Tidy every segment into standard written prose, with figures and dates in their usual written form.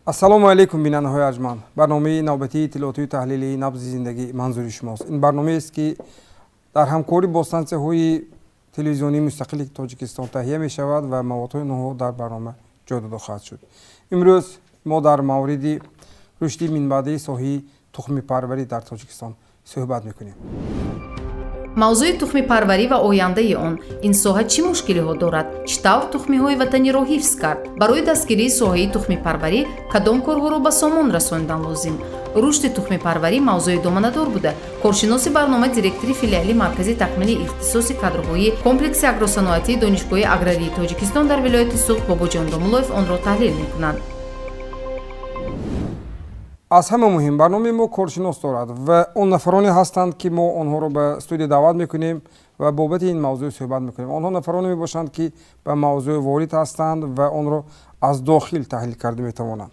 ассалому алейкум бинандаҳои арҷманд. барномаи навбатии иттилоотию таҳлилии набзи зиндагӣ манзури шумост. ин барномаест ки дар ҳамкорӣ бо стансияҳои телевизионии мустақили тоҷикистон таҳия мешавад ва маводҳои онҳо дар барнома ҷой дода хоҳад шуд. имрӯз мо дар мавриди рушди минбаъдии соҳаи тухмипарварӣ дар тоҷикистон суҳбат мекунем. мавзӯи тухмипарварӣ ва ояндаи он ин соҳа чӣ мушкилиҳо дорад? Чӣ тавр тухмиҳои ватаниро ҳифз кард? барои дастгирии соҳаи тухмипарварӣ кадом корҳоро ба сомон расонидан лозим? рушди тухмипарварӣ мавзӯи доманадор буда коршиноси барнома директори филиали маркази такмили ихтисоси кадрҳои комплекси агросаноатии донишгоҳи аграрии тоҷикистон дар вилояти суғд бобоҷон домуллоев онро таҳлил мекунанд. аз ҳама муҳим барномаи мо коршинос дорад ва он нафароне ҳастанд ки мо онҳоро ба студия даъват мекунем ва бобати ин мавзӯъ суҳбат мекунем. онҳо нафароне мебошанд ки ба мавзӯъ ворид ҳастанд ва онро аз дохил таҳлил карда метавонанд.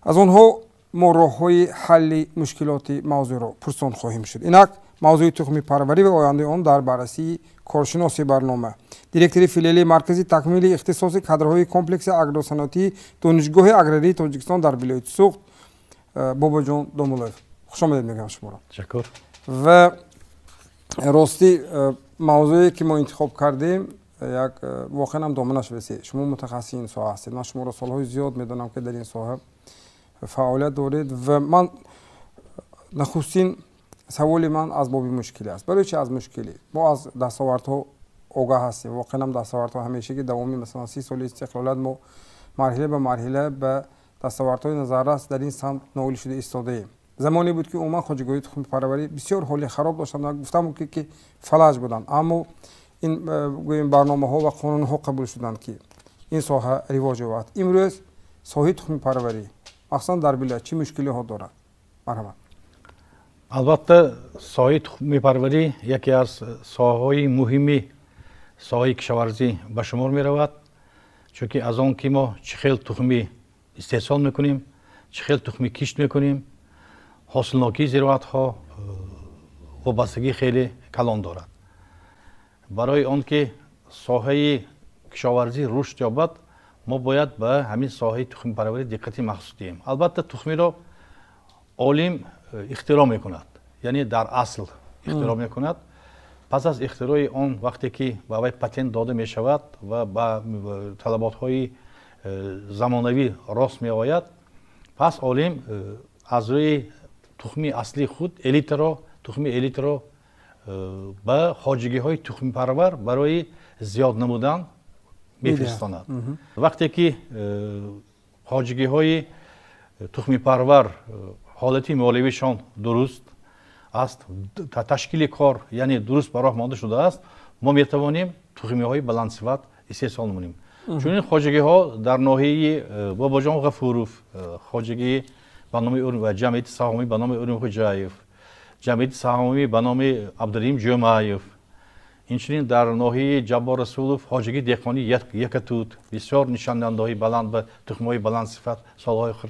аз онҳо мо роҳҳои ҳалли мушкилоти мавзӯъро пурсон хоҳем шуд. инак мавзӯи тухмипарварӣ ва ояндаи он дар баррасии коршиноси барнома директори филиали маркази такмили ихтисоси кадрҳои комплекси агросаноатии донишгоҳи аграрии тоҷикистон дар вилояти суғд бобоҷон домуллоев, хуш омадед мегӯям шуморо. Ташаккур. ва рости мавзӯе ки мо интихоб кардем як воқеан ҳам доманаш васеъ. шумо мутахассиси ин соҳа ҳастед. ман шуморо солҳои зиёд медонам ки дар ин соҳа фаъолият доред ва ман нахустин саволи ман аз боби мушкилӣ аст. барои чи аз мушкилӣ? мо аз дастовардҳо огаҳ ҳастем. воқеан ҳам дастовардҳо ҳамешагӣ давоми масалан 30 соли истиқлолият мо марҳила ба марҳила ба дастовардҳои назаррас дар ин самт ноил шуда истодаем. замоне буд ки умуман хоҷагоҳии тухмипарварӣ бисёр ҳоли хароб доштанд. гуфтам ки фалаҷ буданд, аммо ин гӯем барномаҳо ва қонунҳо қабул шуданд ки ин соҳа ривоҷ ёбад. имрӯз соҳаи тухмипарварӣ махсусан дар вилоят чӣ мушкилиҳо дорад? марҳамат. албатта соҳаи тухмипарварӣ яке аз соҳаҳои муҳими соҳаи кишоварзӣ ба шумор меравад, чунки аз он ки мо чӣ хел тухмӣ истеҳсол мекунем, чӣ хел тухмӣ кишт мекунем, ҳосилнокии зироатҳо вобастагии хеле калон дорад. барои он ки соҳаи кишоварзӣ рушд ёбад, мо бояд ба ҳамин соҳаи тухмипарварӣ диққати махсус диҳем. албатта тухмиро олим ихтироъ мекунад, яъне дар асл ихтироъ мекунад. пас аз ихтирои он вақте ки ба вай патент дода мешавад ва ба талаботҳои замонавӣ рост меояд, пас олим аз рӯи тухми аслии худ тухми элитаро ба хоҷагиҳои тухмипарвар барои зиёд намудан мефиристонад. вақте ки хоҷагиҳои тухмипарвар ҳолати молиявишон дуруст аст, ташкили кор яъне дуруст ба роҳ монда шудааст, мо метавонем тухмиҳои баландсифат истеҳсол намонем. чунин хоҷагиҳо дар ноҳияи бобоҷон ғафуров, хоҷагии ба номи ва ҷамъияти саҳомӣ ба номи Урим Хоҷаев, ҷамъияти саҳомӣ ба номи Абдурrahim Ҷумаев, инчунин дар ноҳияи Ҷаббор Расулов хоҷагии деҳқонӣ Якатут бисёр нишондиҳандаҳои баланд ба тухмиҳои баландсифат солҳои охир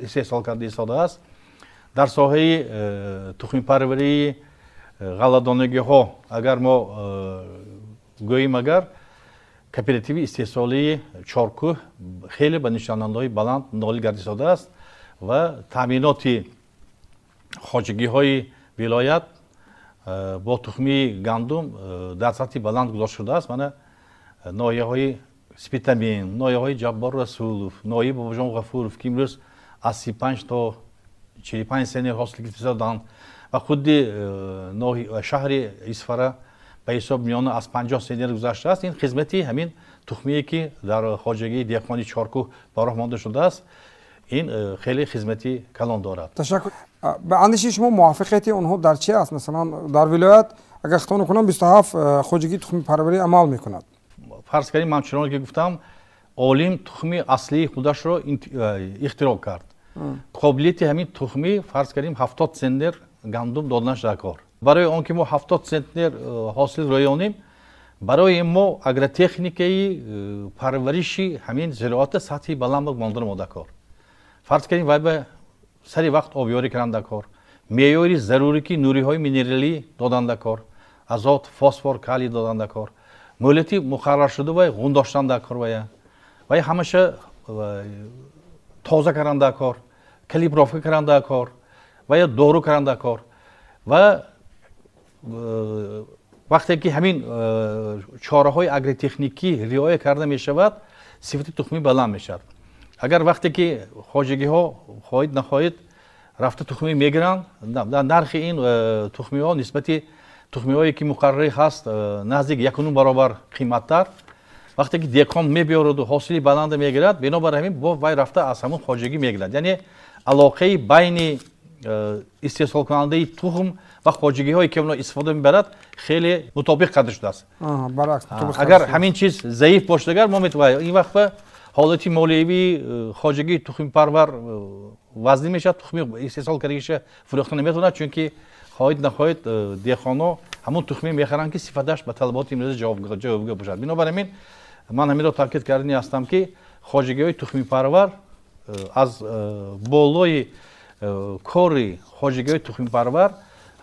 истеҳсол карда истодааст. дар соҳаи тухмипарварии ғалладонагиҳо агар мо гӯем агар кооперативи истеҳсолии Чоркӯҳ хеле ба нишондиҳандаҳои баланд ноил гарда истодааст ва таъминоти хоҷагиҳои вилоят бо тухмии гандум дар сатҳи баланд гузошта шудааст. мана ноҳияҳои Спитамин, ноҳияҳои Ҷаббор Расулов, ноҳияи Бобоҷон Ғафуров ки имрӯз аз 35 то 45 сенер ҳосил гирифта доданд ва худи шаҳри Исфара ба ҳисоб миёна аз 50 сенер гузаштааст. ин хизмати ҳамин тухмие ки дар хоҷагии деҳқони Чоркӯҳ ба роҳ монда шудааст, ин хеле хизмати калон дорад. ташаккур. ба андеши шумо муваффақияти онҳо дар чи аст? масалан дар вилоят агар хито накунам 27 хоҷагии тухмипарварӣ амал мекунад. фарз кардем ман чуноне ки гуфтам, олим тухми аслии худашро ихтироъ кард. қобилияти ҳамин тухмӣ фарз кардем 70 центнер гандум доданаш дар кор. барои он ки мо 70 центнер ҳосил роёнем, барои мо агротехникаи парвариши ҳамин зироата сатҳи баланд мондан мо дар кор. фарз кардем вай ба сари вақт обёрӣ кардан дар кор, меъёри зарури ки нуриҳои минералӣ додан дар кор, азот, фосфор, калий додан дар кор, муҳлати муқарраршуда вай ғун доштан дар кор вая ҳамаша тоза каранда кор, калибровка каранда кор ва ё дору каранда кор ва вақте ки ҳамин чораҳои агротехникӣ риоя карда мешавад, сифати тухмӣ баланд мешавад. Агар вақте ки хоҷагиҳо хоҳед нахоҳед рафта тухмӣ мегиранд, нархи ин тухмиҳо нисбати тухмиҳое ки муқаррарӣ ҳаст наздик 1 баробар қиматтар. Вақте ки деҳқон мебиёраду ҳосили баланда мегирад, бинобар ҳамин бо вай рафта аз ҳамон хоҷагӣ мегирад. Яъне алоқаи байни истеҳсолкунандаи тухм ва хоҷагиҳое ки онро истифода мебарад хеле мутобиқ карда шудааст. Агар ҳамин чиз заиф бошад, мо метавонем ин вақт ба ҳолати молиявии хоҷагии тухмипарвар вазнин мешавад, тухми истеҳсол кардагиша фурӯхта наметавонад, чунки хоҳед нахоҳед деҳқонҳо ҳамон тухме мехаранд ки сифаташ ба талаботи имрӯза ҷавобгоҳ бошад. Бинобар ҳамин ман ҳаминро таъкид кардани ҳастам ки хоҷагиҳои тухмипарвар аз болои кори хоҷагиҳои тухмипарвар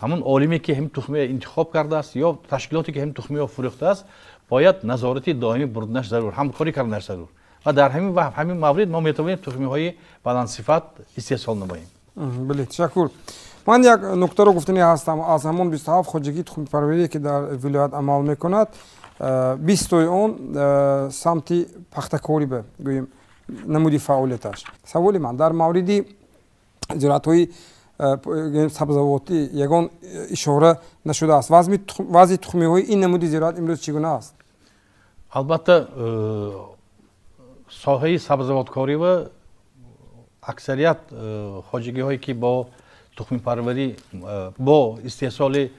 ҳамон олиме ки ҳамин тухме интихоб кардааст ё ташкилоте ки ҳамин тухмиро фурӯхтааст бояд назорати доимӣ бурднаш зарур, ҳамкорӣ карданаш зарур. ва дар ҳамин маврид мо метавонем тухмиҳои баландсифат истеҳсол намоем. Биле, ташаккур. Ман як нуктаро гуфтани ҳастам. Аз ҳамон 27 хоҷагии тухмипарварие ки дар вилоят амал мекунад, 20 он самти пахтакорӣ ба гӯем намуди фаъолияташ. Саволи ман дар мавриди зироатҳои сабзавотӣ ягон ишора нашудааст. Вазъи тухмиҳои ин намуди зироат имрӯз чӣ гуна аст? Албатта соҳаи сабзавоткорӣ ва аксарият хоҷагиҳое ки бо тухмипарварӣ, бо истеҳсоли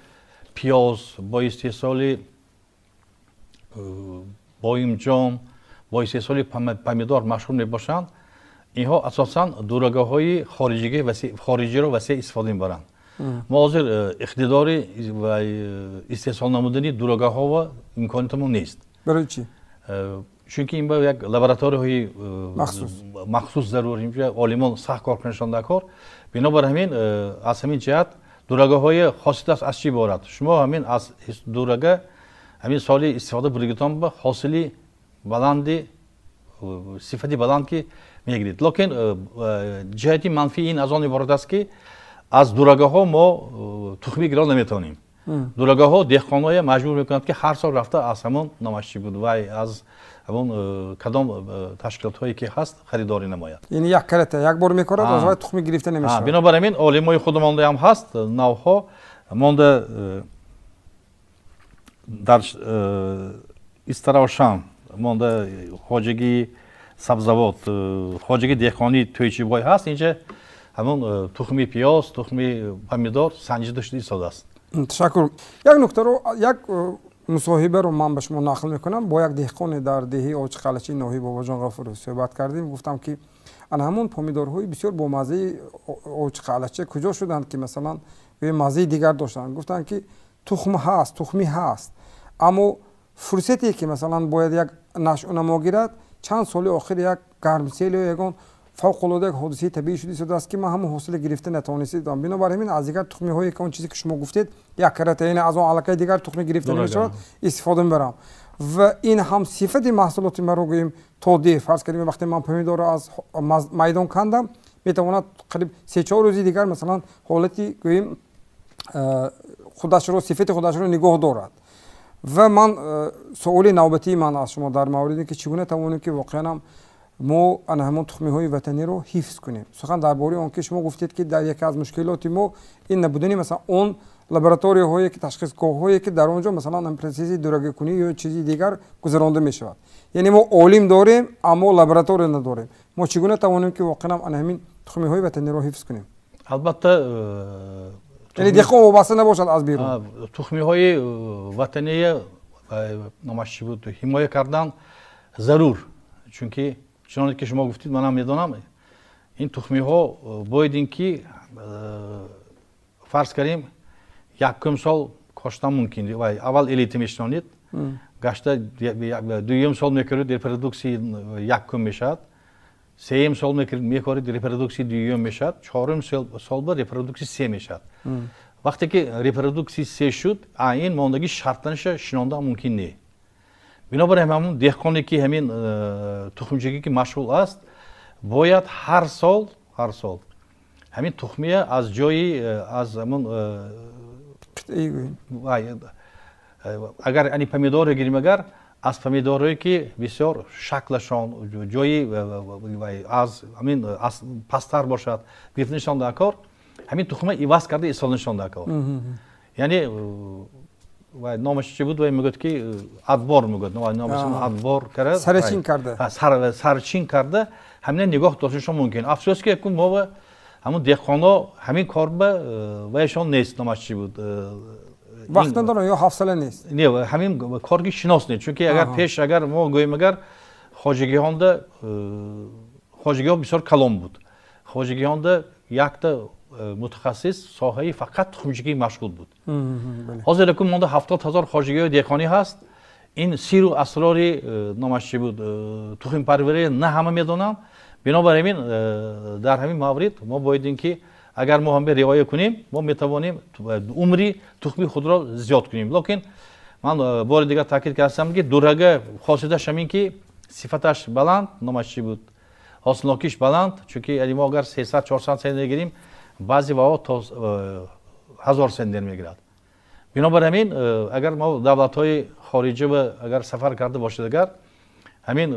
пиёз, бо истеҳсоли боимҷон, бо истеҳсоли помидор машғул мебошанд, инҳо асосан дурагоҳҳои хориҷиро васеъ истифода мебаранд. мо ҳозир иқтидори истеҳсол намудани дурагоҳҳо ва имкониятамон нест. Барои чӣ? Чунки ин ба як лабораторияҳои махсус зарур, олимон сахт кор кунашон дар кор. Бинобар ҳамин аз ҳамин ҷиҳат дурагоҳҳои хосияташ аз чӣ иборат? Шумо ҳамин аз дурага ҳамин соли истифода бурдагитон ба ҳосили баланди сифати баланд ки мегиред. Лекин ҷиҳати манфии ин аз он иборат аст ки аз дурагоҳҳо мо тухми гирон наметавонем. Дурагоҳҳо деҳқонҳоя маҷбур мекунанд ки ҳар сол рафта аз ҳамон намашчӣ буд вай аз ҳамон кадом ташкилотҳое ки ҳаст харидорӣ намояд. Яъне як карата як бор мекунад, аз вай тухми гирифта намешавад. Бинобар ҳамин олимои худмонда ҳам ҳаст, навъҳо монда дар Истаравшан монда хоҷагии сабзавот, хоҷагии деҳқонии Тӯйчибой ҳаст. Инҷа ҳамон тухми пиёз, тухми помидор санҷида шуда истодааст. Ташаккур. Як нуктаро, як мусоҳибаро ман ба шумо нақл мекунам. Бо як деҳқоне дар деҳаи Очиқалачи ноҳияи Бобоҷон Ғафуров суҳбат кардем. Гуфтам ки ана ҳамон помидорҳои бисёр бомаззаи Очиқалачи куҷо шуданд ки масалан маззаи дигар доштанд. Гуфтанд ки тухм ҳаст, тухмӣ ҳаст, аммо фурсате ки масалан бояд як нашъу намо гирад, чанд соли охир як гармсел ё ягон фавқулода як ҳодисаи табиӣ шуда истодааст ки ман ҳамон ҳосиле гирифта натавонистам. Бинобар ҳамин аз дигар тухмиҳое ки он чизе ки шумо гуфтед, як карата яъне аз он аллакай дигар тухми гирифта намешавад, истифода мебарам. Ва ин ҳам сифати маҳсулоти маро гӯем то деҳ фарз кардем вақте ман помидорро аз майдон кандам, метавонад қариб 3-4 рӯзи дигар масалан ҳолати гӯем худашро сифати худашро нигоҳ дорад. ва ман суоли навбатии ман аз шумо дар мавриде ки чӣ гуна тавонем ки воқеан мо ана ҳамон тухмиҳои ватаниро ҳифз кунем. Сухан дар бораи он ки шумо гуфтед ки дар яке аз мушкилоти мо ин набудани масалан он лабораторияҳое ки ташхисгоҳҳое ки дар он ҷо масалан процесси дурагакунӣ ё чизи дигар гузаронда мешавад. Яъне мо олим дорем, аммо лаборатория надорем. Мо чӣ гуна тавонем ки воқеан ана ҳамин тухмиҳои ватаниро ҳифз кунем? Албатта яъне деҳқон вобаста набошад аз берун. Тухмиҳои ватание номаш чӣ буд, ҳимоя кардан зарур. Чунки чуноне ки шумо гуфтид манам медонам, ин тухмиҳо бояд ин ки фарз кардем якум сол коштан мумкин. Аввал элита мешинонид, гашта дуюм сол мекарид репродуксии якум мешавад, сеюм сол мекарид репродуксии дуюм мешавад, чорум сол ба репродуксии се мешавад. Вақте ки репродуксии се шуд, ин мондагӣ шартланиша шинондан мумкин не. Бинобар ҳамон деҳқоне ки ҳамин тухмчагӣ ки машғул аст, باید هر سال همین تخمیه از جایی از همون اگر این پمیدور گیریم اگر از پمیدورایی که بسیار شکلشان جایی از همین از پستر باشد گرفتنشان در کار همین تخمه ایواز کرده ایستادنشان در کار یعنی نامش چی بود و میگفت که ادبار میگفت نامش ادبار کرد سرچین کرده سرچین کرده همین نگاه داشتنشان ممکن افسوس که ما همون دهقانا همین کار به وایشان نیست نامش چی بود وقت ندارن یا حوصله نیست نه همین کارگی شناس نیست چون که اگر پیش اگر ما گوییم اگر خواجگیان ده خواجگی ها بسیار کلام بود خواجگیان ده یک تا متخصص ساحه فقط تخمچگی مشغول بود حاضر کن مونده 70,000 خواجگی دهقانی هست این سیر و اسرار نامش چی بود تخم پروری نه همه میدونن بنابراین در همین مورد ما باید اینکه اگر ما هم به رعایت کنیم ما میتوانیم عمری تخمی خود را زیاد کنیم لکن من بار دیگر تاکید کردم که دورگه خاصیتش همین که صفتش بلند نامش چی بود حاصلناکیش بلند چون که ما اگر 300 400 سنت گیریم بعضی وقت تا 1000 سنت میگیرد بنابراین اگر ما دولت‌های خارجی و اگر سفر کرده باشید اگر همین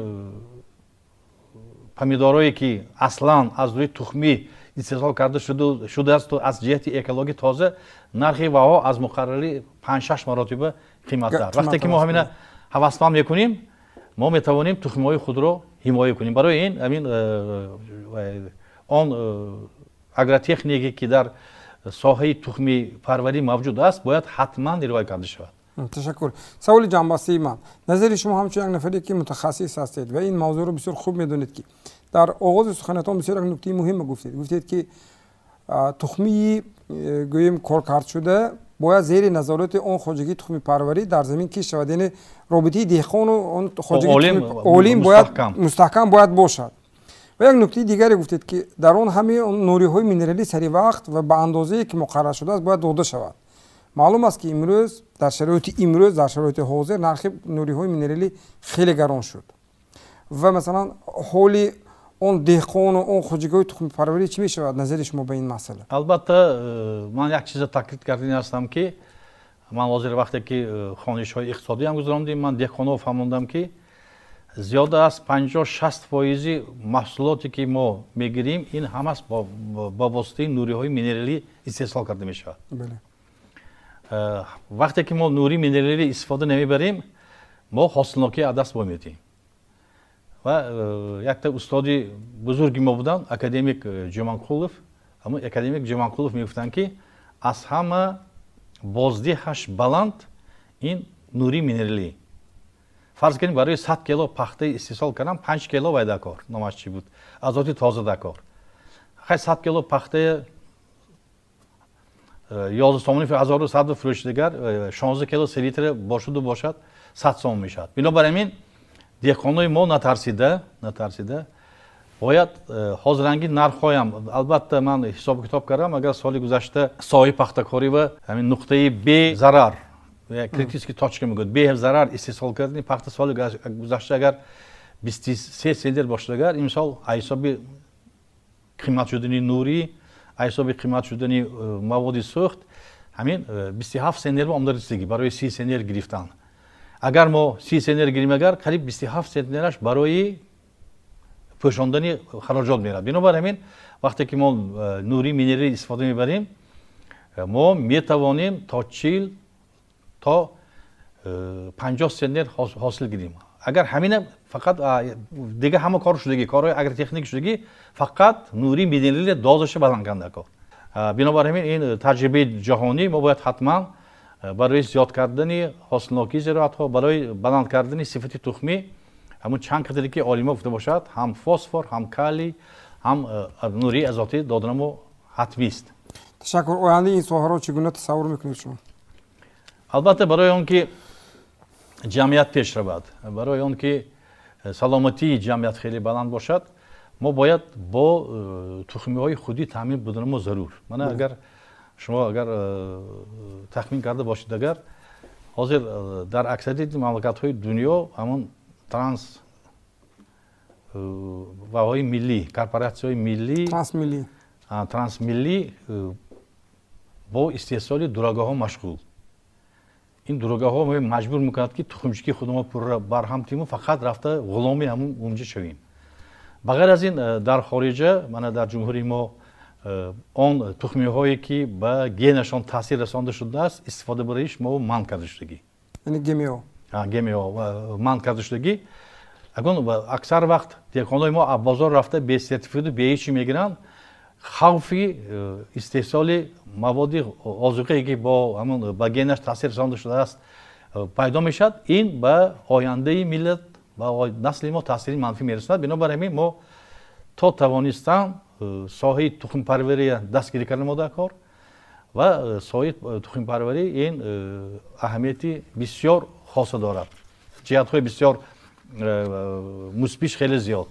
پمیدورایی که اصلا از روی تخمی استحصال کرده شده است و از جهت اکولوژی تازه نرخ وها از مقرری 5-6 مراتب قیمت دارد وقتی که ما همین هوسمند میکنیم ما میتوانیم تخم‌های خود را حمایت کنیم برای این همین آن اگرتکنیکی که در ساحه تخمی پروری موجود است باید حتما رعایت کرده شود تشکر سوال جنبسته من نظر شما همچون یک نفری که متخصص هستید و این موضوع رو بسیار خوب میدونید که در آغاز سخنتان بسیار یک نکته مهم گفتید که تخمی گویم کارکرد شده باید زیر نظارت اون خواجگی تخمی پروری در زمین که شود یعنی رابطه دهقان و اون خواجگی اولین باید مستحکم باید باشد و یک نکته دیگری گفتید که در اون همه نوری های مینرالی سری وقت و به اندازه‌ای که مقرر شده است باید داده شود معلوم است که امروز در شرایط حاضر نرخ نوری های مینرالی خیلی گران شد و مثلا حال اون دهقان و اون خواجگی تخم پروری چی میشود نظر شما به این مسئله البته من یک چیز تاکید کردنی هستم که من حاضر وقتی که خوانش های اقتصادی هم گذراندیم من دهقانا فهمیدم که زیاده از 50-60% محصولاتی که ما میگیریم این همش با واسطه نوری های مینرالی استحصال کرده میشود وقتی که ما نوری مینرالی استفاده نمیبریم ما حاصلناکی از دست میدیم و یک تا استادی بزرگی ما بودن اکادمیک جمانقولov اما اکادمیک جمانقولov میگفتن که از همه بازدهش بلند این نوری مینرالی فرض کنیم برای 100 کیلو پخته استحصال کردم 5 کیلو وای دکار نامش چی بود ازاتی تازه دکار خیلی 100 کیلو پخته 11 سومونی 1100 فروشدگر 16 کیلو سلیتر باشد 100 سوم میشد بنابراین دهقانای ما نترسیده باید حاضرانگی نرخ‌هایم البته من حساب کتاب کردم اگر سال گذشته سایه پختکاری و همین نقطه ب ضرر کریتیسکی точка میگوید به ضرر استحصال کردن پخت سال گذشته اگر 23 سنت باشه اگر امسال حساب قیمت شدنی نوری حساب قیمت شدنی مواد سوخت همین 27 سنت رو آماده رسیدگی برای 30 سنت گرفتن اگر ما 30 سنت گیریم اگر قریب 27 سنتش برای پوشاندن خراجات میره بنابراین وقتی که ما نوری مینرالی استفاده میبریم ما میتوانیم تا 40 تا 50 سنت حاصل گیریم اگر همین فقط دیگه همه کار شدگی کارهای اگرتکنیک شدگی فقط نوری مینرالی دازش بلند کنده کار بنابراین این تجربه جهانی ما باید حتما برای زیاد کردن حاصلناکی زراعت ها برای بلند کردن صفت تخمی همون چند قطعه که عالمه گفته باشد هم فسفر هم کالی هم نوری آزاتی دادن ما حتمی است تشکر آینده این ساحه را چگونه تصور میکنید شما البته برای اون که جمعیت پیش رود برای اون که سلامتی جمعیت خیلی بلند باشد ما باید با تخمی های خودی تامین بودن ما ضرور من اگر شما اگر تخمین کرده باشید اگر حاضر در اکثریت مملکت های دنیا همون ترانس ва ҳои миллӣ, корпораtsiyaҳои миллӣ, трансмиллӣ бо истеҳсоли дурогаҳо машғул. ин дурогаҳо маҷбур мекунад ки тухмчики худмо пурра барҳам тиму фақат рафта ғуломи ҳамун унҷа шавем. ба ғайр аз ин дар хориҷа мана дар ҷумҳурии мо он тухмиҳое ки ба генашон таъсир расонда шудааст истифода бароиш мо манъ карда шудагӣ. یعنی ГМО манъ карда шудагӣ. Агон аксар вақт деҳқонҳои мо аз бозор рафта бесертификату беҳичӣ мегиранд. хавфи истеҳсоли маводи озуқае ки ба генаш таъсир расонда шудааст пайдо мешавад. ин ба ояндаи миллат ба насли мо таъсири манфӣ мерасонад. бинобар ҳамин мо то тавонистан соҳаи тухмипарвария дастгирӣ кардем мо дар кор ва соҳаи тухмипарварӣ ин аҳамияти бисёр хоса дорад. ҷиҳатҳои бисёр мусбиш хеле зиёд.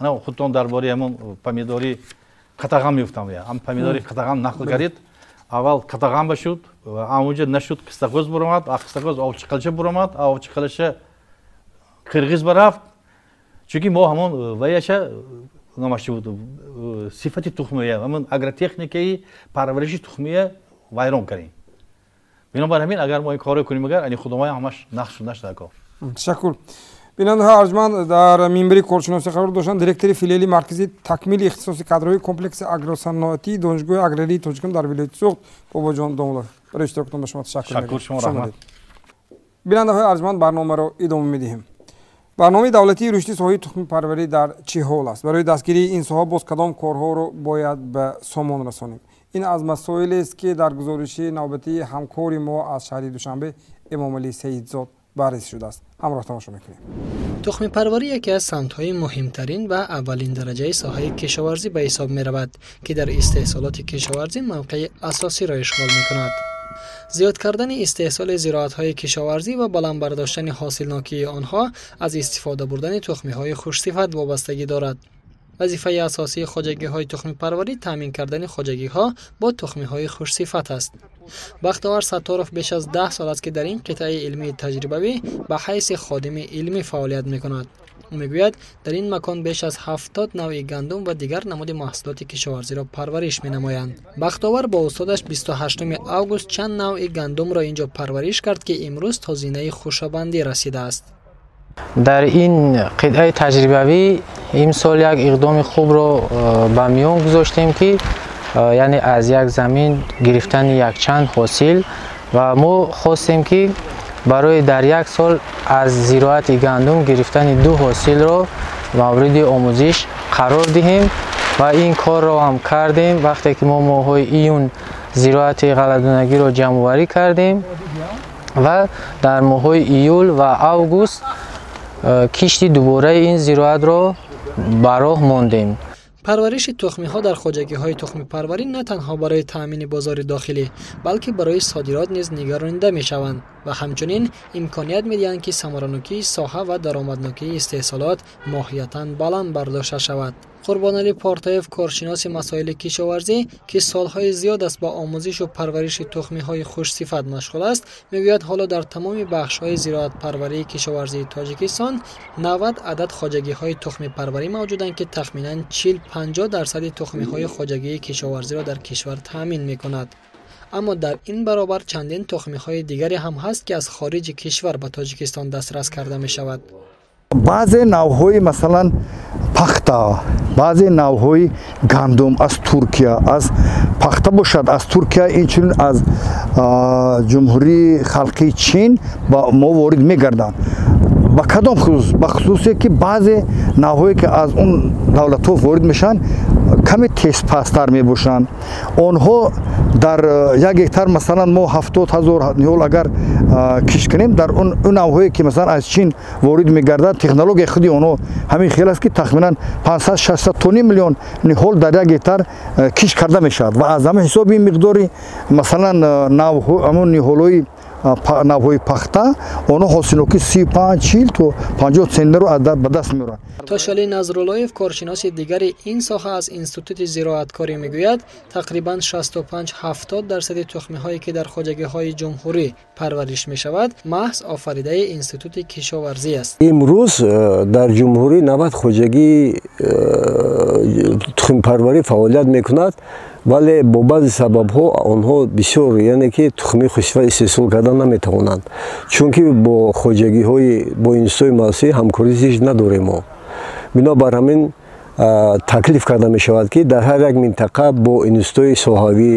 мана худтон дар бораи ҳамон помидори қатағам меуфтам. ам помидори қатағам нақл кардид. аввал қатағам шуд, амунҷа нашуд қистақоз буромад, а қистақоз овчиқалча буромад, а овчиқалча қирғиз барафт. чунки мо ҳамон ваяша номаши буд сифати тухмия, ҳамон агротехникаи парвариши тухмия вайрон кардем. бинобар ҳамин агар мо ин корро кунем агар ани худомои ҳамаш нақш дар кор. ташаккур. бинандаҳо арҷманд дар минбари коршиносӣ қарор доштанд директори филиали маркази такмили ихтисоси кадрои комплекси агросаноатии донишгоҳи аграрии Тоҷикистон дар вилояти Суғд Бобоҷон Домулов барои иштирокатон ба шумо ташаккур. шумо раҳмат. бинандаҳои арҷманд барномаро идома медиҳем. барномаи давлатии рушди соҳаи тухмипарварӣ дар чӣ ҳол аст? барои дастгирии ин соҳа боз кадом корҳоро бояд ба сомон расонем? ин аз масоилест ки дар гузориши навбатии ҳамкори мо аз шаҳри Душанбе Эмомалӣ Саидзод баррасӣ шудааст. ҳамроҳ тамошо мекунем. тухмипарварӣ яке аз самтҳои муҳимтарин ва аввалин дараҷаи соҳаи кишоварзӣ ба ҳисоб меравад, ки дар истеҳсолоти кишоварзӣ мавқеи асосиро ишғол мекунад. зиёд кардани истеҳсоли зироатҳои кишоварзӣ ва баланд бардоштани ҳосилнокии онҳо аз истифода бурдани тухмиҳои хушсифат вобастагӣ дорад. вазифаи асосии хоҷагиҳои тухмипарварӣ таъмин кардани хоҷагиҳо бо тухмиҳои хушсифат аст. бахтовар Сатторов беш аз 10 сол аст ки дар ин қитъаи илмии таҷрибавӣ ба ҳайси ходими илмӣ фаъолият мекунад. ӯ мегӯяд дар ин макон беш аз 70 навъи гандум ва дигар намуди маҳсулоти кишоварзиро парвариш менамоянд. бахтовар бо устодаш 28 август чанд навъи гандумро инҷо парвариш кард ки имрӯз то зинаи хушабандӣ расидааст. дар ин қитъаи таҷрибавӣ имсол як иқдоми хубро ба миён гузоштем ки яъне аз як замин гирифтани якчанд ҳосил ва мо хостем ки барои дар як сол аз зироати гандум гирифтани 2 ҳосилро мавриди омӯзиш қарор диҳем ва ин корро ҳам кардем. вақте ки мо моҳҳои июн зироати ғалладонагиро ҷамъоварӣ кардем ва дар моҳҳои июл ва август кишти дубораи ин зироатро ба роҳ мондем. парвариши тухмиҳо дар хоҷагиҳои тухмипарварӣ на танҳо барои таъмини бозори дохилӣ, балки барои содирот низ нигаронида мешаванд ва ҳамчунин имконият медиҳанд ки самаранокии соҳа ва даромаднокии истеҳсолот моҳиятан баланд бардошта шавад. Қурбоналӣ Портаев, коршиноси масоили кишоварзӣ, ки солҳои зиёд аст ба омӯзишу парвариши тухмиҳои хушсифат машғул аст, мегӯяд ҳоло дар тамоми бахшҳои зироатпарварии кишоварзии Тоҷикистон 90 адад хоҷагиҳои тухмипарварӣ мавҷуданд, ки тахминан 40-50% тухмиҳои хоҷагии кишоварзиро дар кишвар таъмин мекунад. аммо дар ин баробар чандин тухмиҳои дигаре ҳам ҳаст, ки аз хориҷи кишвар ба Тоҷикистон дастрас карда мешавад. баъзе навъҳои масалан пахта, баъзе навъҳои гандум аз Туркия, аз пахта бошад аз Туркия, инчунин аз ҷумҳурии халқии Чин ба мо ворид мегарданд. ба кадом хусус? ба хусусе ки баъзе навъҳое ки аз он давлатҳо ворид мешаванд каме тезпастар мебошанд. онҳо дар як гектар масалан мо 70,000 ниҳол агар кишт кунем, дар он навъҳое ки масалан аз Чин ворид мегардад, технологияи худи онҳо ҳамин хел аст ки тахминан 500-600 тони миллион ниҳол дар як гектар кишт карда мешавад ва аз ҳамин ҳисоби миқдори масалан навъҳо ҳамон ниҳолҳои навҳои пахта онҳо ҳосилноки 35-40 то 50 центнерро ба даст меоранд. Тошали Назруллоев, коршиноси дигари ин соҳа аз Институти зироаткорӣ мегӯяд, тақрибан 65-70% тухмиҳое ки дар хоҷагиҳои ҷумҳурӣ парвариш мешавад, маҳз офаридаи Институти кишоварзӣ аст. имрӯз дар ҷумҳурӣ 90 хоҷагӣ тухмипарварӣ фаъолият мекунад, вале бо баъзи сабабҳо онҳо бисёр яъне ки тухми хусифат истеҳсол кардан наметавонанд, чунки бо хоҷагиҳои бо институтҳои муассисӣ ҳамкорӣ зист надорем мо. бинобар ҳамин таклиф карда мешавад ки дар ҳар як минтақа бо институтҳои соҳавӣ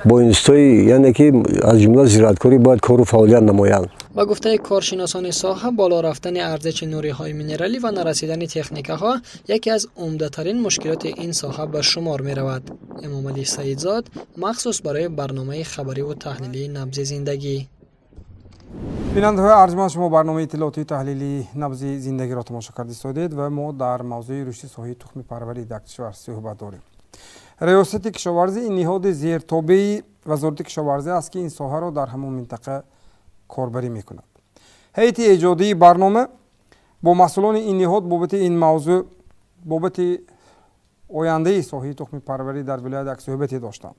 бо институтҳои яъне ки аз ҷумла зироаткорӣ бояд кору фаъолият намоянд. ба гуфтаи коршиносони соҳа, боло рафтани арзиши нуриҳои минералӣ ва нарасидани техникаҳо яке аз умдатарин мушкилоти ин соҳа ба шумор меравад. эмомалӣ саидзод, махсус барои барномаи хабариву таҳлилии набзи зиндагӣ. бинандаҳои арҷманд, шумо барномаи иттилоотии таҳлилии набзи зиндагиро тамошо карда истодед ва мо дар мавзӯи рушди соҳаи тухми парварӣ дар кишвар суҳбат дорем. риёсати кишоварзӣ ин ниҳоди зертобаи вазорати кишоварзӣ аст ки ин соҳаро дар ҳамон минтақа корбарӣ мекунад. ҳайати эҷодии барнома бо масъулони ин ниҳод бобати ин мавзӯъ бобати ояндаи соҳаи тухми парварӣ дар вилоят як суҳбате доштанд.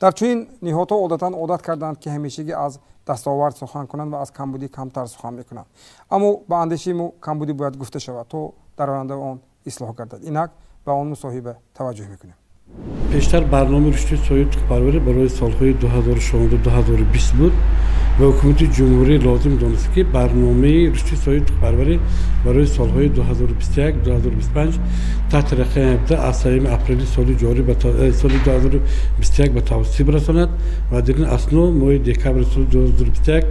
дар чунин ниҳодҳо одатан одат карданд ки ҳамешагӣ аз дастовард сухан кунанд ва аз камбудӣ камтар сухан мекунанд. аммо ба андешаи мо камбудӣ бояд гуфта шавад то дар оянда он ислоҳ гардад. инак ба он мусоҳиба таваҷҷӯҳ мекунем. пештар барномаи рушди соҳаи тухмипарварӣ барои солҳои 2016-2020 буд ва ҳукумати ҷумҳурӣ лозим донист ки барномаи рушди соҳаи тухмипарварӣ барои солҳои 2021-2025 таҳти рақами 17 аз 3 апрели соли ҷорӣ соли 2021 ба тавассутӣ расонад ва дар ин асно моҳи декабри соли 2021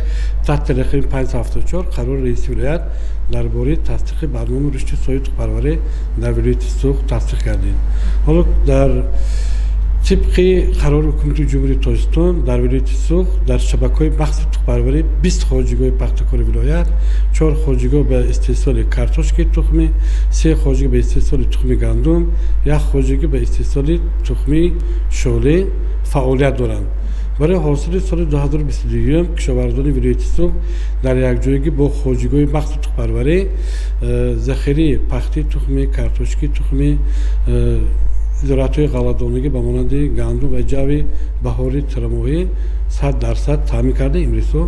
таҳти рақами 574 қарори раиси вилоят дар бораи тасдиқи барномаи рушди соҳаи тухмипарварӣ дар вилояти Суғ тасдиқ кардем. ҳоло дар тибқи қарори ҳукумати ҷумҳурии Тоҷикистон дар вилояти Суғ дар шабакаҳои махсуси тухмипарварӣ 20 хоҷагоҳи пахтакори вилоят, 4 хоҷагоҳ ба истеҳсоли картошкаи тухмӣ, 3 хоҷагоҳ ба истеҳсоли тухми гандум, 1 хоҷагоҳ ба истеҳсоли тухми шӯле фаъолият доранд. барои ҳосили соли 2022 кишоварзони вилояти Суғ дар якҷоягӣ бо хоҷагоҳи махсуси тухмипарварӣ захираи пахтии тухми, картошкаи тухми, зироатҳои ғалладонагӣ ба монанди гандум ва ҷави баҳори тирамоҳӣ 100% таъмин карда имрӯзҳо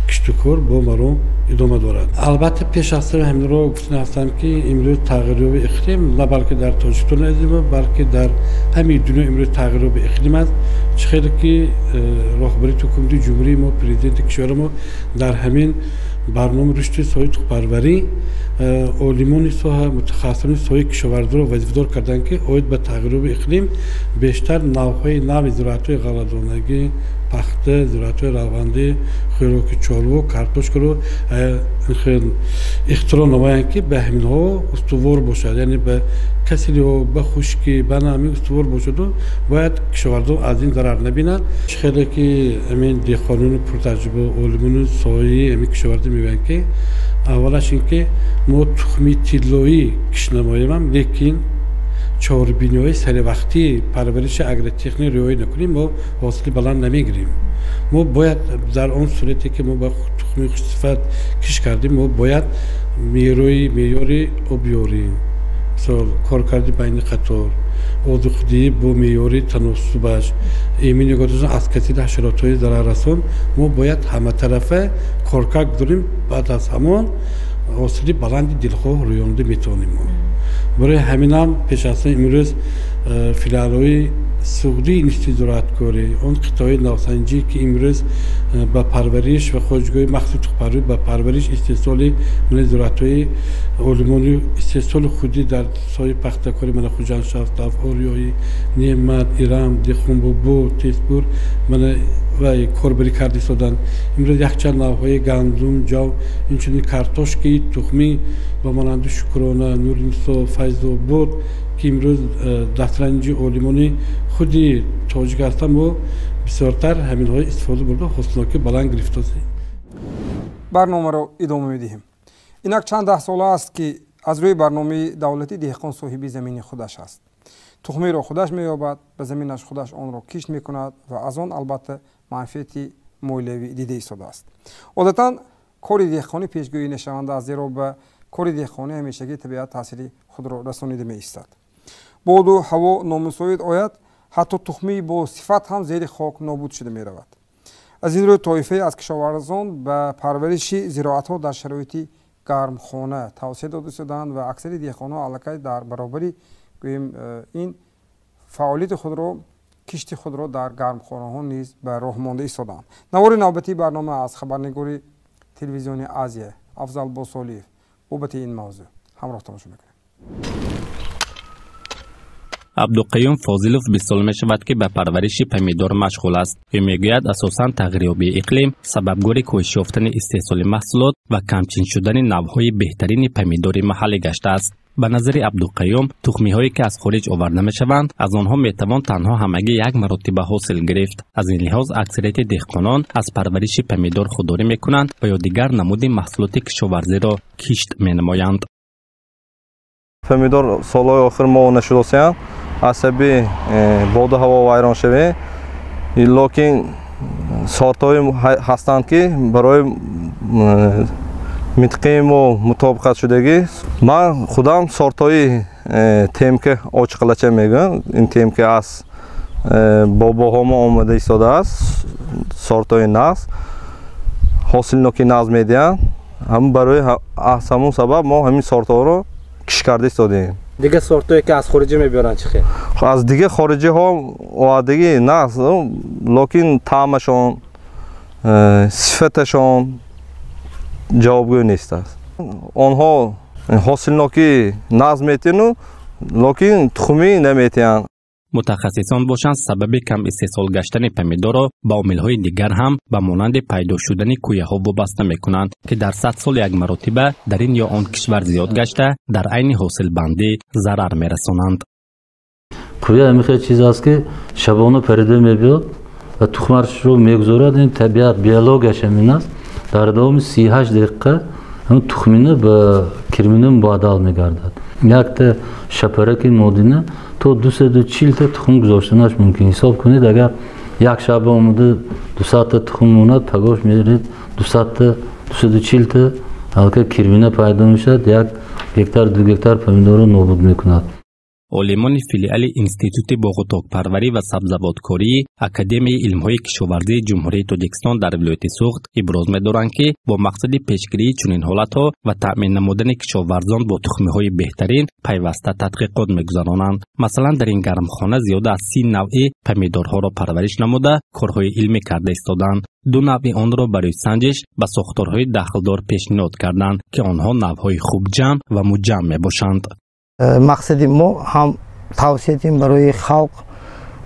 киштукор бо маро идома дорад. албатта пеш аз ҳаминро гуфтан ҳастам ки имрӯз тағйирёби иқлим на балки дар Тоҷикистон азиз, балки дар ҳамаи дунё имрӯз тағйирёби иқлим аст. чӣ хеле ки роҳбарияти ҳукумати ҷумҳурии мо, президенти кишвари мо дар ҳамин барномаи рушди соҳаи тухмипарварӣ олимони соҳа, мутахассисони соҳаи кишоварзиро вазифадор карданд ки оид ба тағйирёби иқлим бештар навъҳои нави зироатҳои ғалладонагӣ, пахта, зироатҳои равғандӣ, хӯроки чорво, картошкаро ихтироъ намоянд ки ба ҳаминҳо устувор бошад, яъне ба касалиҳо, ба хушкӣ, ба намӣ устувор бошаду бояд кишоварзон аз ин зарар набинанд. чӣ хеле ки ҳамин деҳқонони пуртаҷриба олимони соҳаи ҳамин кишоварзӣ мегӯянд ки аввалаш ин ки мо тухми тиллоӣ киш намоем, лекин чорбиниҳои саривақтии парвариши агротехник риоя накунем, мо ҳосили баланд намегирем. мо бояд дар он сурате ки мо ба тухми хушсифат киш кардем, мо бояд меъёри обёрӣ, мисол коркарди байни қатор, озуқдиҳӣ бо меъёри таносубаш, эмин нигоҳ доштан аз касиди ҳашаротҳои зараррасон, мо бояд ҳаматарафа коркар гузорем. баъд аз ҳамон ҳосили баланди дилхоҳ рӯёнда метавонем. барои ҳаминам пеш аз имрӯз филиалҳои суғдии институти зироаткорӣ, он қитоаи навсанҷӣ ки имрӯз ба парвариш ва хоҷагоҳи махсуси тухмипарварӣ ба парвариш истеҳсоли зироатҳои олимони истеҳсоли худӣ дар соҳаи пахтакорӣ мана Хуҷандшафтов, Ориёӣ, Неъмат, Ирам, Дехонбобо, Тезпур мана ва корбарӣ карда истоданд. имрӯз якчанд навъҳои гандум, ҷав, инчунин картошкаи тухмӣ ба монанди Шукрона, Нурнисо, Файзобод ки имрӯз дастранҷи олимони худи тоҷик ҳастанд, мо бисёртар ҳаминҳои истифода бурда ҳосилноки баланд гирифтасем. барномаро идома медиҳем. инак чанд даҳсола аст ки аз рӯи барномаи давлатӣ деҳқон соҳиби замини худаш аст. тухмиро худаш меёбад, ба заминаш худаш онро кишт мекунад ва аз он албатта манфиати مولوی دیده ایستاده است. عادتاً کار دهقانی پیشگویی نشونده است، زیرا به کار دهقانی همیشگی طبیعت تاثیر خود را رسانیده می ایستد. باد و هوا نامساعد آید، حتی تخمی با صفت هم زیر خاک نابود شده می رود. از این روی طایفه از کشاورزان به پرورش زراعت‌ها در شرایط گرمخانه توسعه داده شدند و اکثر دهقان‌ها علاقه در برابری این فعالیت خود را کشتی خود را در گرمخانه‌ها نیز به راه مانده ایستادند. نوار نوبتی برنامه از خبرنگاری تلویزیونی آزیا افضل بوسولیف بابت این موضوع همراه تماشا می‌کنیم. عبدالقیوم فاضلوف 20 سال می شود که به پرورش پمیدور مشغول است. او میگوید اساساً تغییریابی اقلیم سببگار کاهش یافتن استحصال محصولات و کمچین شدن نوع‌های بهترین پمیدور محلی گشته است. به نظر عبدالقیوم تخمی‌هایی که از خارج آورده می‌شوند از آنها می‌توان تنها همگی یک مرتبه حاصل گرفت. از این لحاظ اکثریت دهقانان از پرورش پمیدور خودداری می‌کنند و یا دیگر نمود محصولات کشاورزی را کشت می‌نمایند. پمیدور سال‌های آخر ما نشداسیم عصبی باد و هوا ویران شوه، لیکن سورت‌های هستند که برای منطقه ما مطابقت شدگی. من خودم سورت‌های تمکه آچ قلچه میگم. این تمکه از باباهام آمده ایستاده است. سورت‌های ناز حاصل نوکی ناز میدن. هم برای همون سبب ما همین سورت‌ها رو کش کرده ایستادیم. دیگه سورت‌هایی که از خارجی میبرن چی خیر؟ از دیگه خارجی ها اومدگی ناز، لیکن طعمشون صفتشون جوابگوی نیست است. آنها حاصل نوکی ناز میتینن لیکن تخمی نمیتین. متخصصان باشند سبب کم استحصال گشتن پمیدور را با عامل‌های دیگر هم به مانند پیدا شدن کویه‌ها وابسته می‌کنند که در 100 سال یک مرتبه در این یا آن کشور زیاد گشته در عین حاصل بندی ضرر می‌رسانند. کویه همیشه چیز است که شبانه پریده می‌بیاد و تخمش رو می‌گذارد. این طبیعت بیولوژیش همین است. در دوام 38 دقیقه اون تخمینه به کرمینه مبادل می‌گردد. یک تا شپرک نودینه تو 240 تا تخم گذاشتنش ممکن. حساب کنید اگر یک شب آمده 200 تا تخم موند پگاش می‌رید 200 تا 240 تا حلقه کرمینه پیدا میشد. یک گکتار دو گکتار پمیدور رو نابود میکند. عالمان فیلیال انستیتوت باغ و تاکپروری و سبزوادکاری اکادمی علم‌های کشاورزی جمهوری تاجیکستان در ولایت سوخت ابراز می‌دارند که با مقصد پیشگیری چنین حالت‌ها و تأمین نمودن کشاورزان با تخم‌های بهترین پیوسته تحقیقات می‌گذرانند. مثلا در این گرمخانه زیاد از 30 نوع پمیدورها را پرورش نموده کارهای علمی کرده ایستادند. 2 نوع آن را برای سنجش به ساختارهای داخلدار پیشنهاد کردند که آنها نوع‌های خوب جمع و مجمع می‌باشند. مقصد ما هم توصیه برای خلق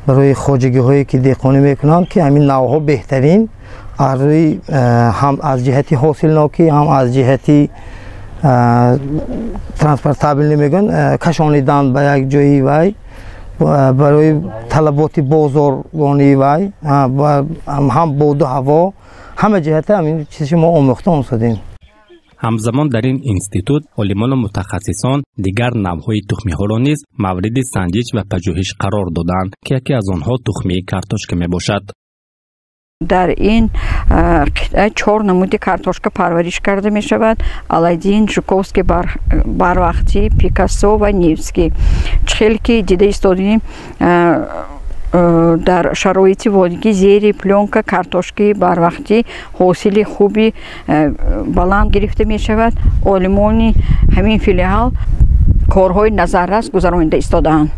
برای خواجگی هایی که دهقانی میکنند که همین نوع بهترین هم از جهتی حاصل نوکی هم از جهتی ترانسپورتابل نمیگن کشانیدن به یک جایی وای برای طلبات بازارگانی وای هم باد و هوا همه جهت همین چیزی ما آموخته شدیم. همزمان در این انستیتوت عالمان و متخصصان دیگر نوع‌های تخمی‌ها را نیز مورد سنجش و پژوهش قرار دادند که یکی از آنها تخمی کارتوشکا میباشد. در این قطعه 4 نمود کارتوشکا پرورش کرده می شود. آلایدین، ژوکوفسکی باروقتی، پیکاسو و نیوسکی. خیلی که دیده ایستادیم در شرایط وادگی زیر پلونکا کارتوشکی باروقتی حاصل خوبی بلند گرفته می شود. عالمانی همین فیلیال کارهای نظررس گذراننده ایستادند.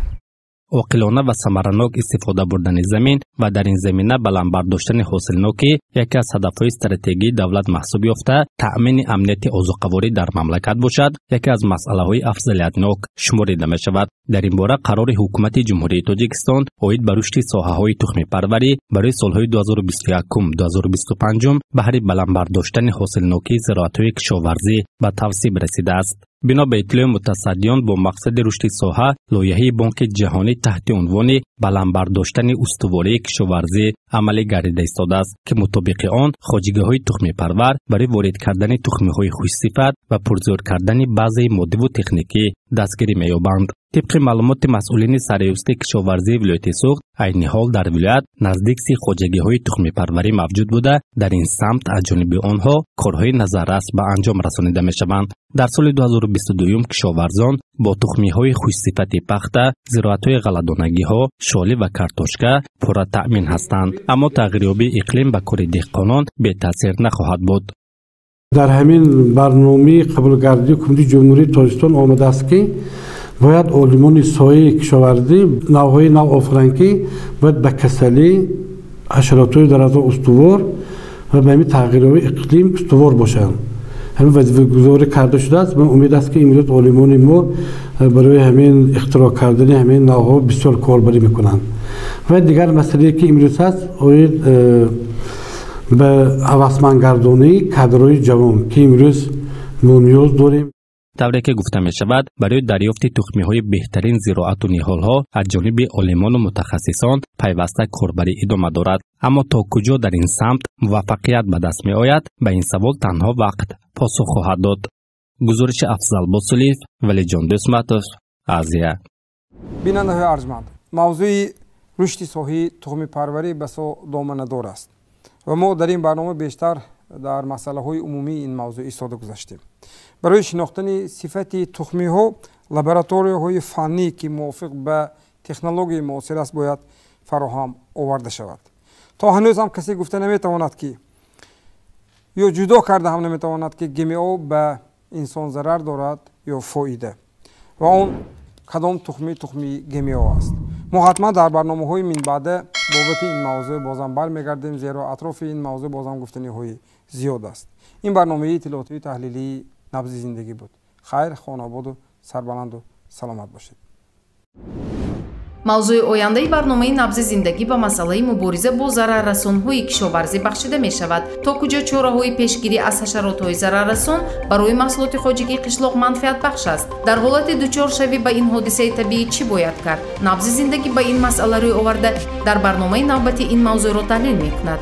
عاقلانه و ثمرناک استفاده بردن زمین و در این زمینه بلند برداشتن حاصلناکی یکی از هدفهای استراتژی دولت محسوب یافته تأمین امنیت اوضاع‌قواری در مملکت باشد یکی از مسئله‌های افضلیتناک شمرده می شود. در این باره قرار حکومت جمهوری تاجیکستان اوید بر رشد ساحه‌های تخم پروری برای سال‌های 2021-2025 بهره بلند برداشتن حاصلناکی زراعت‌های کشاورزی به توسعه رسیده است. بنا به اطلاع متصدیان با مقصد رشد ساحه لایحه بانک جهانی تحت عنوان بلند برداشتن استواری کشاورزی عملی گردیده ایستاده است که مطابق آن خواجگی‌های تخم پرور برای وارد کردن تخم‌های خوش صفت و پرزور کردن بعضی ماده و تکنیکی دستگیری می‌یابند. طبق معلومات مسئولین سرایوسته کشاورزی ولایت سوخت، عین حال در ولایت نزدیک 30 خواجگی‌های تخم پروری موجود بوده، در این سمت از جانب آنها کارهای نظررس به انجام رسانیده می‌شوند. در سال 2022 کشاورزان با تخمی‌های خوش صفت پخته، زراعت‌های غله‌دانگی‌ها، شاله و کارتوشکا پورا تأمین هستند، اما تغییریابی اقلیم به کار دهقانان بی تاثیر نخواهد بود. در همین برنامه قبولگردی حکومت جمهوری تاجیکستان آمده است که باید علمان سایه کشاورزی نوهای نو آفرینگی باید به کسلی حشرات‌های در از استوار و به همین تغییرات اقلیم استوار باشند. همین وظیفه گذاری کرده شده است. من امید است که امروز علمان ما برای همین اختراع کردن همین نوها بسیار کاربری میکنند. و دیگر مسئله که امروز هست باید به هوسمندگردانی کادرهای جوان که امروز ما نیاز داریم. طوری که گفته می شود برای دریافت تخمی های بهترین زراعت و نهال ها از جانب علمان و متخصصان پیوسته کاربری ادامه دارد، اما تا کجا در این سمت موفقیت به دست می آید به این سوال تنها وقت پاسخ خواهد داد. گزارش افضل باسلیف، ولی جان دسمتوف، آزیا. بیننده های ارجمند، موضوع رشد صحی تخم پروری بسا دامنه‌دار است و ما در این برنامه بیشتر در مسئله های عمومی این موضوع ایستاده گذاشتیم. برای شناختن صفت تخمی ها لابراتوری های فنی که موافق به تکنولوژی معاصر است باید فراهم آورده شود. تا هنوز هم کسی گفته نمیتواند که یا جدا کرده هم نمیتواند که گیمیا به انسان ضرر دارد یا فایده و اون کدام تخمی گیمیا است. ما حتما در برنامه های من بعده بابت این موضوع بازم برمیگردیم، زیرا اطراف این موضوع بازم گفتنی های زیاد است. این برنامه اطلاعاتی تحلیلی نبض زندگی بود. خیر، خانه آباد و سربلند و سلامت باشید. موضوع آینده برنامه نبض زندگی با مسئله مبارزه با ضرررسان‌های کشاورزی بخشیده می شود. تا کجا چاره‌های پیشگیری از حشرات‌های ضرررسان برای محصولات خارجی قشلاق منفعت بخش است؟ در حالت دچار شوی به این حادثه طبیعی چی باید کرد؟ نبض زندگی با این مسئله روی آورده در برنامه نوبتی این موضوع را تحلیل می‌کند.